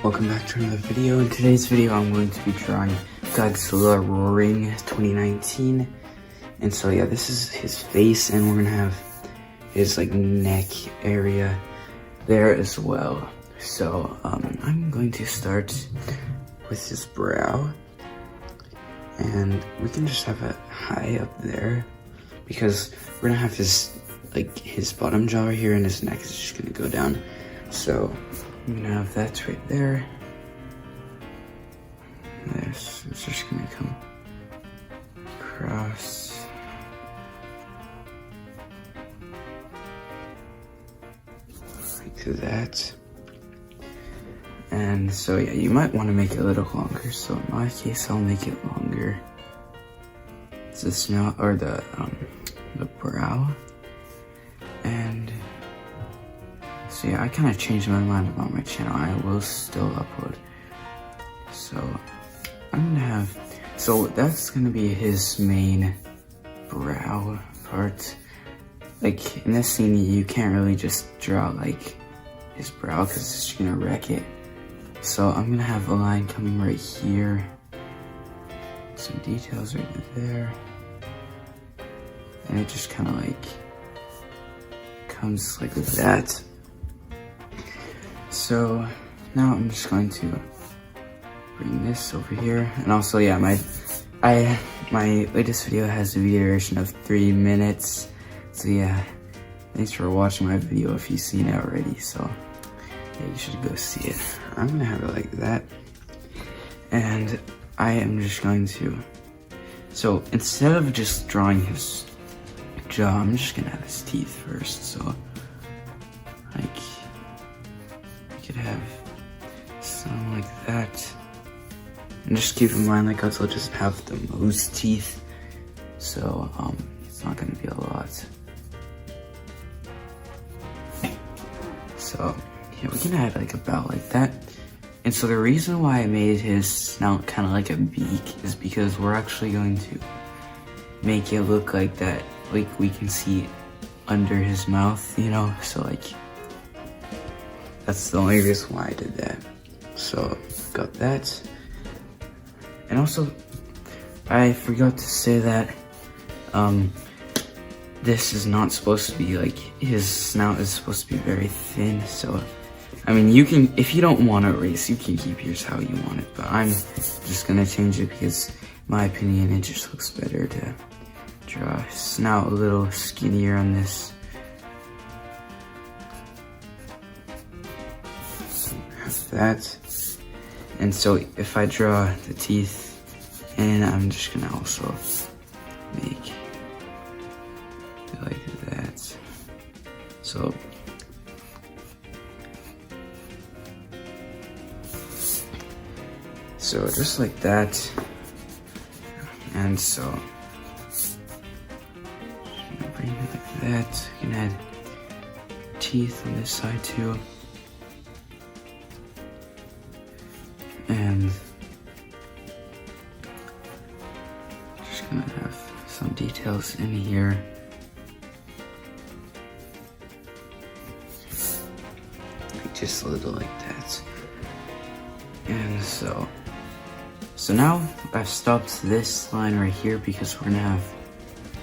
Welcome back to another video. In today's video, I'm going to be drawing Godzilla Roaring 2019. And so yeah, this is his face, and we're gonna have his like neck area there as well. So I'm going to start with his brow, and we can just have it high up there because we're gonna have his bottom jaw right here, and his neck is just gonna go down. So I'm gonna have that right there. It's just gonna come across. Like that. And so yeah, you might want to make it a little longer. So in my case, I'll make it longer. It's the snout, or the brow. And so yeah, I kind of changed my mind about my channel. I will still upload. So I'm gonna have, so that's gonna be his main brow part. Like in this scene, you can't really just draw like his brow because it's just gonna wreck it. So I'm gonna have a line coming right here. Some details right there. And it just kind of like comes like that. So now I'm just going to bring this over here. And also, yeah, my latest video has a video duration of 3 minutes. So yeah, thanks for watching my video if you've seen it already. So yeah, you should go see it. I'm gonna have it like that. And I am just going to, so instead of just drawing his jaw, I'm just gonna have his teeth first. So like, I could have something like that. And just keep in mind, like, Godzilla just have the most teeth, so it's not gonna be a lot. So yeah, we can add like about like that. And so the reason why I made his snout kind of like a beak is because we're actually going to make it look like that, like we can see under his mouth, you know? So like, that's the only reason why I did that. So got that. And also, I forgot to say that this is not supposed to be like, his snout is supposed to be very thin. So I mean, you can, if you don't want to erase, you can keep yours how you want it, but I'm just gonna change it because in my opinion it just looks better to draw his snout a little skinnier on this. So have that. And so if I draw the teeth, and I'm just gonna also make it like that. So just like that. And so bring it like that. You can add teeth on this side too. And just gonna have some details in here. Like just a little like that. And so now I've stopped this line right here because we're gonna have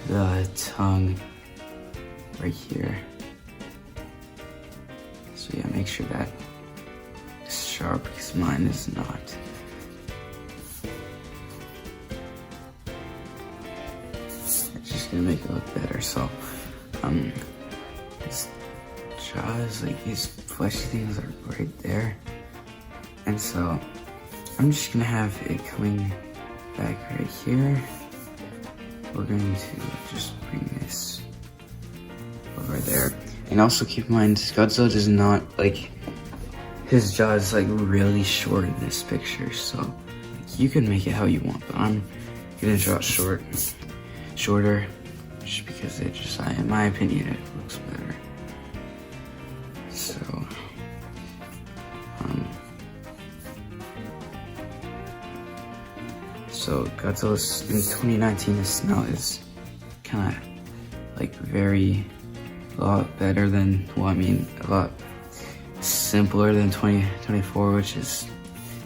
the tongue right here. So yeah, make sure that is sharp because mine is not. It's just gonna make it look better. So his jaw is like, his fleshy things are right there. And so I'm just gonna have it coming back right here. We're going to just bring this over there. And also keep in mind, Godzilla does not, like, his jaw is like really short in this picture. So like, you can make it how you want, but I'm gonna draw it shorter, just because it just, in my opinion, it looks better. So Godzilla's in 2019, his snout is kind of like a lot better than, well, I mean, a lot simpler than 2024, which is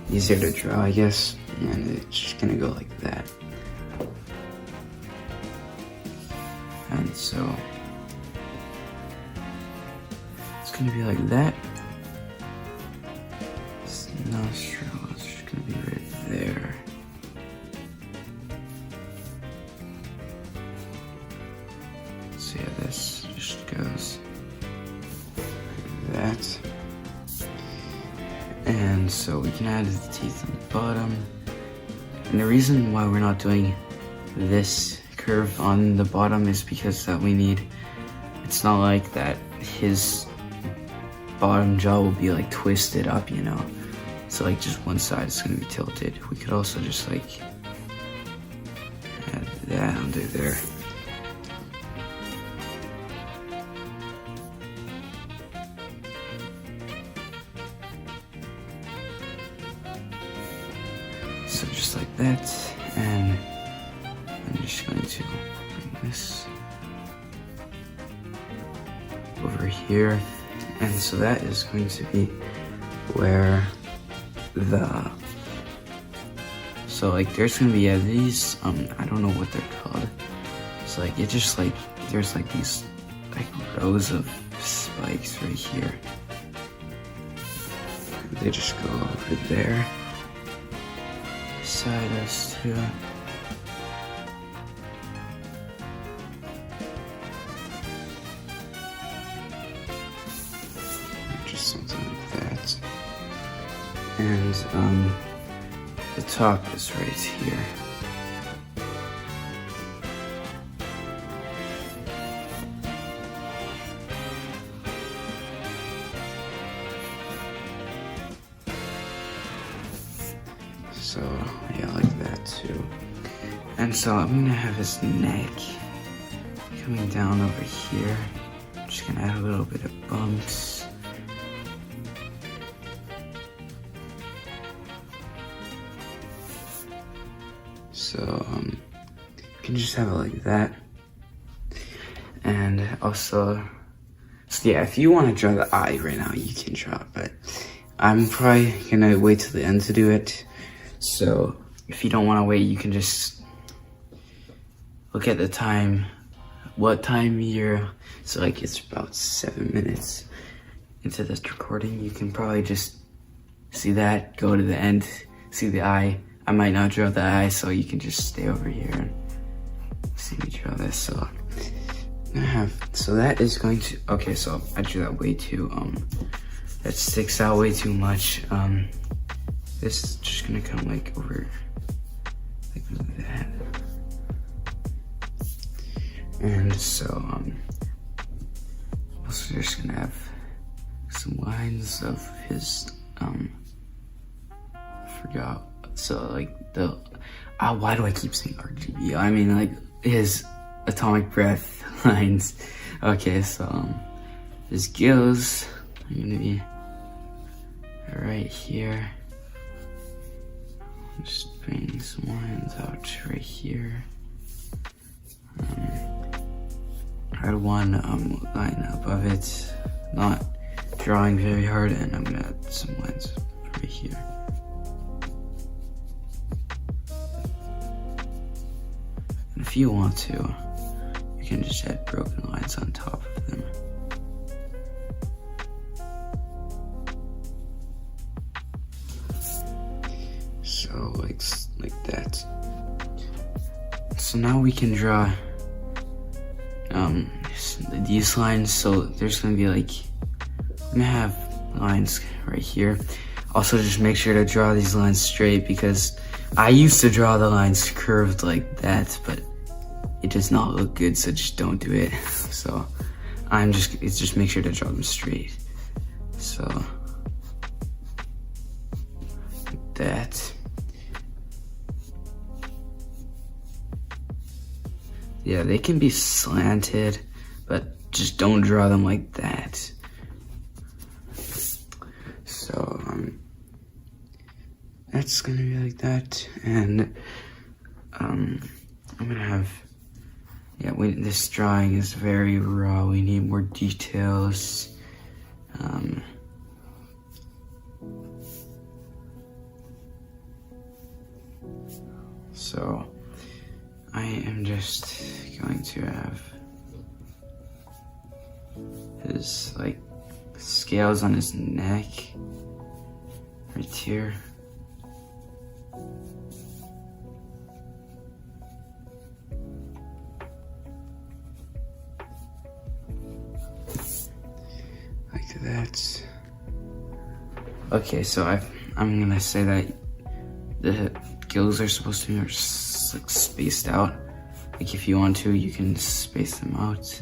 easier to draw, I guess. And it's just gonna go like that. And so it's gonna be like that. This nostril is just gonna be right there. So yeah, this just goes like that. And so we can add the teeth on the bottom. And the reason why we're not doing this curve on the bottom is because that we need, it's not like that his bottom jaw will be like twisted up, you know. So like just one side is gonna be tilted. We could also just like add that under there. So just like that, and I'm just going to bring this over here, and so that is going to be where so like there's gonna be these I don't know what they're called. So like it just like there's like these like rows of spikes right here. They just go over there. Beside us too. Just something like that. And the top is right here. So yeah, like that too. And so I'm gonna have his neck coming down over here. I'm just gonna add a little bit of bumps. So you can just have it like that. And also, so yeah, if you want to draw the eye right now, you can draw it, but I'm probably gonna wait till the end to do it. So if you don't want to wait, you can just look at the time, what time you're, so like it's about 7 minutes into this recording. You can probably just see that, go to the end, see the eye. I might not draw the eye, so you can just stay over here and see me draw this. So so that is going to, okay, so I drew that way too, that sticks out way too much. This is just gonna come like over like that. And so also just gonna have some lines of his I forgot, so like the why do I keep saying RGB? I mean like his atomic breath lines. Okay, so his gills are gonna be right here. Just bring some lines out right here. I had one line above it, not drawing very hard, and I'm gonna add some lines right here. And if you want to, you can just add broken lines on top of them. So like that. So now we can draw these lines. So there's gonna be like, I'm gonna have lines right here. Also just make sure to draw these lines straight, because I used to draw the lines curved like that, but it does not look good, so just don't do it. So it's just make sure to draw them straight. So like that. Yeah, they can be slanted, but just don't draw them like that. So that's gonna be like that, and I'm gonna have, yeah, this drawing is very raw. We need more details. So I am just going to have his like scales on his neck right here. Like that. Okay, so I'm gonna say that the gills are supposed to be like spaced out. Like if you want to, you can space them out.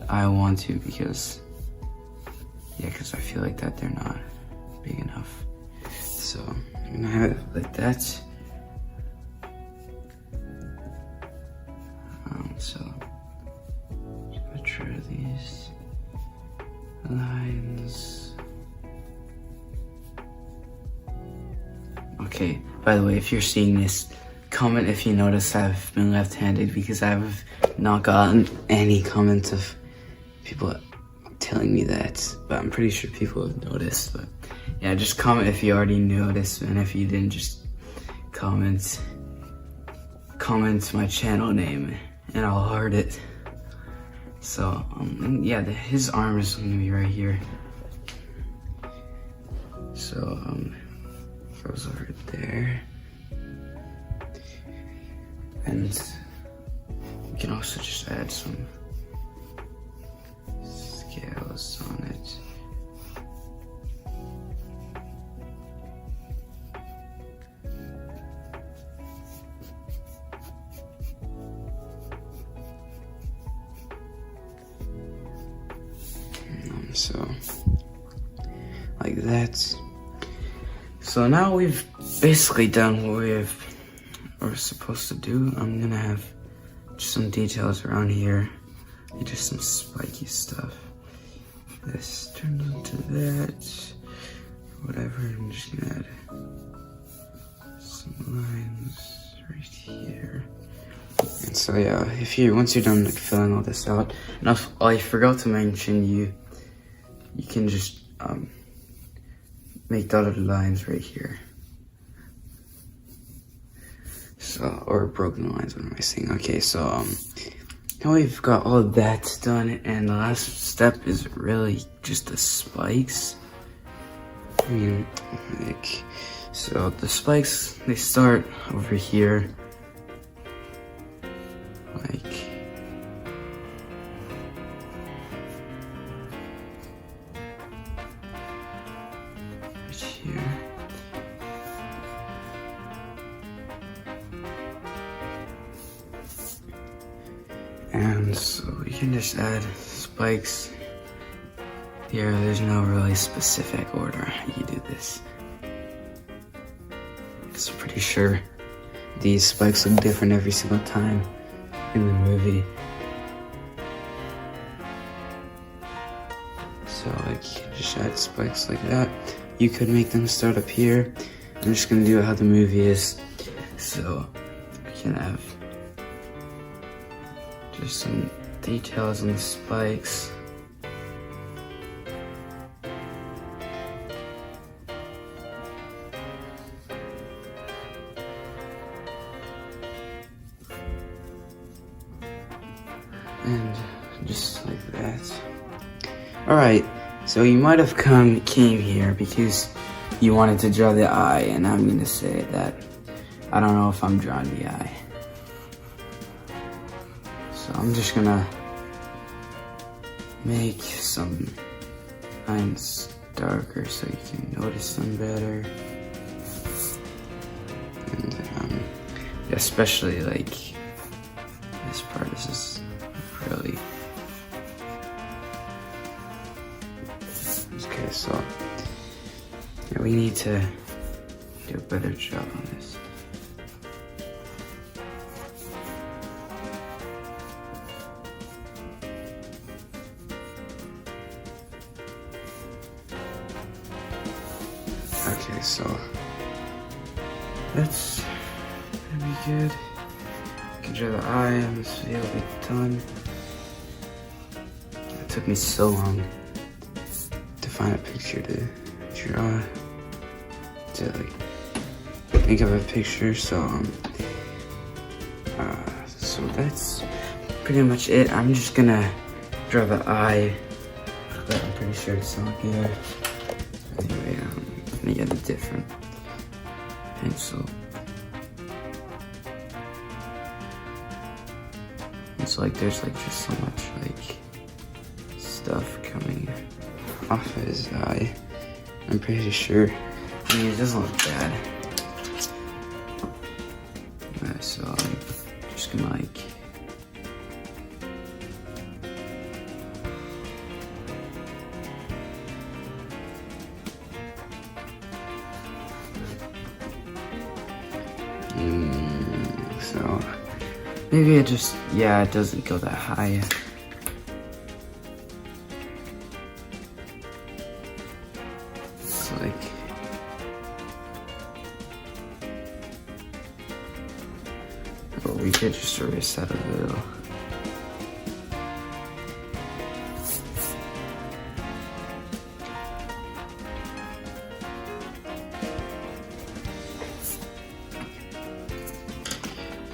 I want to because I feel like that they're not big enough. So I'm gonna have it like that. So just gonna draw these lines. Okay, by the way, if you're seeing this, comment if you notice I've been left-handed, because I've not gotten any comments of people telling me that, but I'm pretty sure people have noticed. But yeah, just comment if you already noticed, and if you didn't, just comment my channel name and I'll heart it. So and yeah, his arm is gonna be right here. So goes over there, and we can also just add some scales on it. So like that. So now we've basically done what we're supposed to do. I'm gonna have just some details around here, just some spiky stuff. This turned into that, whatever. I'm just gonna add some lines right here. And so yeah, once you're done like filling all this out, and I forgot to mention, you can just make dotted lines right here. So, or broken lines, what am I saying? Okay, so now we've got all of that done, and the last step is really just the spikes. I mean, like, so the spikes, they start over here, like, here. And so we can just add spikes here. There's no really specific order how you do this. I'm pretty sure these spikes look different every single time in the movie. So like, you can just add spikes like that. You could make them start up here. I'm just gonna do it how the movie is. So we can have just some details on the spikes. And just like that. Alright, so you might have came here because you wanted to draw the eye, and I'm gonna say that I don't know if I'm drawing the eye. So I'm just gonna make some lines darker so you can notice them better. And especially like this part, this is really okay. So yeah, we need to do a better job on this. Okay, so that's gonna be good. You can draw the eye, and this video will be done. It took me so long to find a picture to draw, to like think of a picture. So So that's pretty much it. I'm just gonna draw the eye, but I'm pretty sure it's not here. Anyway, I'm gonna get a different pencil. It's like there's like just so much like stuff coming off of his eye. I'm pretty sure. I mean, it doesn't look bad. So I'm just gonna like so maybe it just, yeah, it doesn't go that high. It's like, but we could just erase that a little.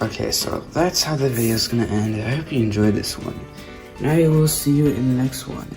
Okay, so that's how the video is gonna end. I hope you enjoyed this one, and I will see you in the next one.